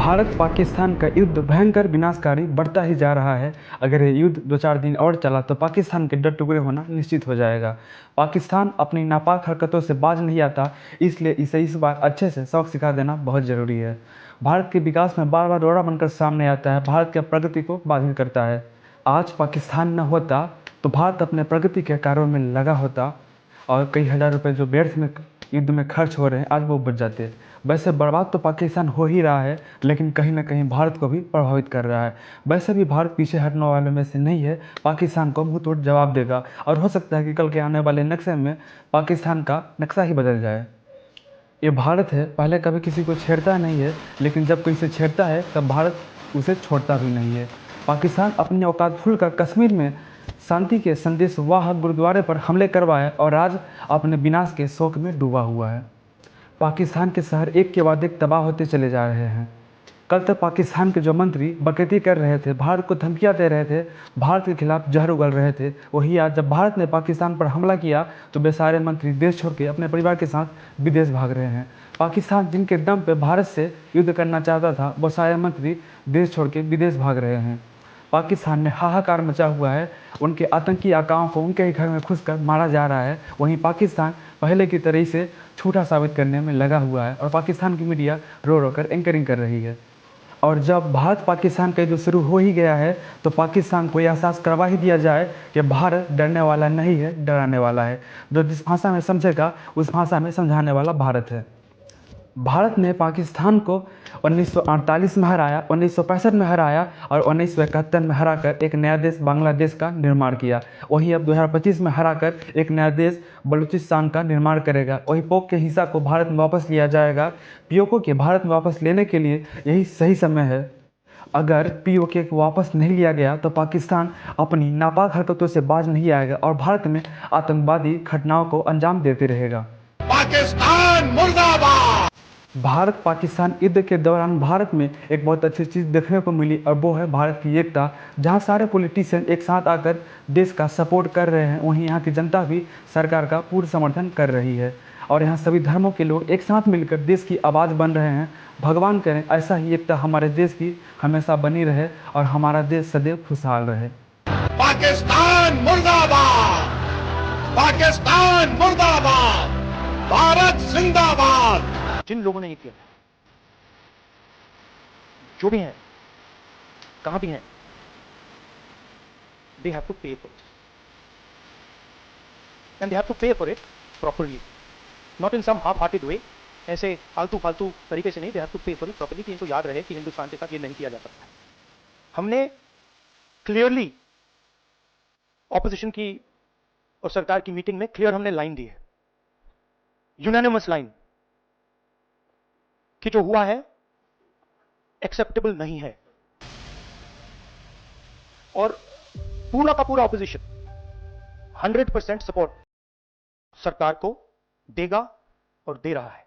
भारत पाकिस्तान का युद्ध भयंकर विनाशकारी बढ़ता ही जा रहा है। अगर ये युद्ध 2-4 दिन और चला तो पाकिस्तान के टुकड़े होना निश्चित हो जाएगा। पाकिस्तान अपनी नापाक हरकतों से बाज नहीं आता, इसलिए इसे इस बार अच्छे से सबक सिखा देना बहुत ज़रूरी है। भारत के विकास में बार बार रोड़ा बनकर सामने आता है, भारत की प्रगति को बाधित करता है। आज पाकिस्तान न होता तो भारत अपने प्रगति के कार्यों में लगा होता और कई हज़ार रुपये जो व्यर्थ में युद्ध में खर्च हो रहे हैं आज वो बच जाते। वैसे बर्बाद तो पाकिस्तान हो ही रहा है, लेकिन कहीं ना कहीं भारत को भी प्रभावित कर रहा है। वैसे भी भारत पीछे हटने वालों में से नहीं है, पाकिस्तान को मुंह तोड़ जवाब देगा और हो सकता है कि कल के आने वाले नक्शे में पाकिस्तान का नक्शा ही बदल जाए। ये भारत है, पहले कभी किसी को छेड़ता नहीं है, लेकिन जब कोई इसे छेड़ता है तब भारत उसे छोड़ता भी नहीं है। पाकिस्तान अपनी औकात भूलकर कश्मीर में शांति के संदेश वाहक गुरुद्वारे पर हमले करवाए और आज अपने विनाश के शोक में डूबा हुआ है। पाकिस्तान के शहर एक के बाद एक तबाह होते चले जा रहे हैं। कल तक पाकिस्तान के जो मंत्री बकैती कर रहे थे, भारत को धमकियां दे रहे थे, भारत के खिलाफ जहर उगल रहे थे, वही आज जब भारत ने पाकिस्तान पर हमला किया तो वे सारे मंत्री देश छोड़ के अपने परिवार के साथ विदेश भाग रहे हैं। पाकिस्तान जिनके दम पे भारत से युद्ध करना चाहता था, वो सारे मंत्री देश छोड़ के विदेश भाग रहे हैं। पाकिस्तान में हाहाकार मचा हुआ है, उनके आतंकी आकाओं को उनके ही घर में घुसकर मारा जा रहा है। वहीं पाकिस्तान पहले की तरह से झूठा साबित करने में लगा हुआ है और पाकिस्तान की मीडिया रो रो कर एंकरिंग कर रही है। और जब भारत पाकिस्तान का युद्ध शुरू हो ही गया है तो पाकिस्तान को यह एहसास करवा ही दिया जाए कि भारत डरने वाला नहीं है, डराने वाला है। जो जिस भाषा में समझेगा उस भाषा में समझाने वाला भारत है। भारत ने पाकिस्तान को 1948 में हराया, 1965 में हराया और 1971 में हराकर एक नया देश बांग्लादेश का निर्माण किया। वहीं अब 2025 में हराकर एक नया देश बलूचिस्तान का निर्माण करेगा। वहीं पोक के हिस्सा को भारत में वापस लिया जाएगा। पीओके के भारत में वापस लेने के लिए यही सही समय है। अगर पीओके को वापस नहीं लिया गया तो पाकिस्तान अपनी नापाक हरकतों से बाज नहीं आएगा और भारत में आतंकवादी घटनाओं को अंजाम देते रहेगा। पाकिस्तान मुर्दाबाद। भारत पाकिस्तान युद्ध के दौरान भारत में एक बहुत अच्छी चीज़ देखने को मिली और वो है भारत की एकता। जहां सारे पॉलिटिशियन एक साथ आकर देश का सपोर्ट कर रहे हैं, वहीं यहाँ की जनता भी सरकार का पूर्ण समर्थन कर रही है और यहाँ सभी धर्मों के लोग एक साथ मिलकर देश की आवाज़ बन रहे हैं। भगवान करें ऐसा ही एकता हमारे देश की हमेशा बनी रहे और हमारा देश सदैव खुशहाल रहे। पाकिस्तान मुर्दाबाद, पाकिस्तान मुर्दाबाद, भारत जिंदाबाद। जिन लोगों ने ये किया, जो भी हैं, कहां भी हैं, they have to pay for it, and they have to pay for it properly, not in some half-hearted way, ऐसे फालतू तरीके से नहीं। they have to pay for it properly कि इनको याद रहे कि हिंदुस्तान के साथ ये नहीं किया जा सकता। हमने क्लियरली ऑपोजिशन की और सरकार की मीटिंग में क्लियर हमने लाइन दी है, यूनानिमस लाइन, कि जो हुआ है एक्सेप्टेबल नहीं है और पूरा का पूरा ऑपोजिशन 100% सपोर्ट सरकार को देगा और दे रहा है।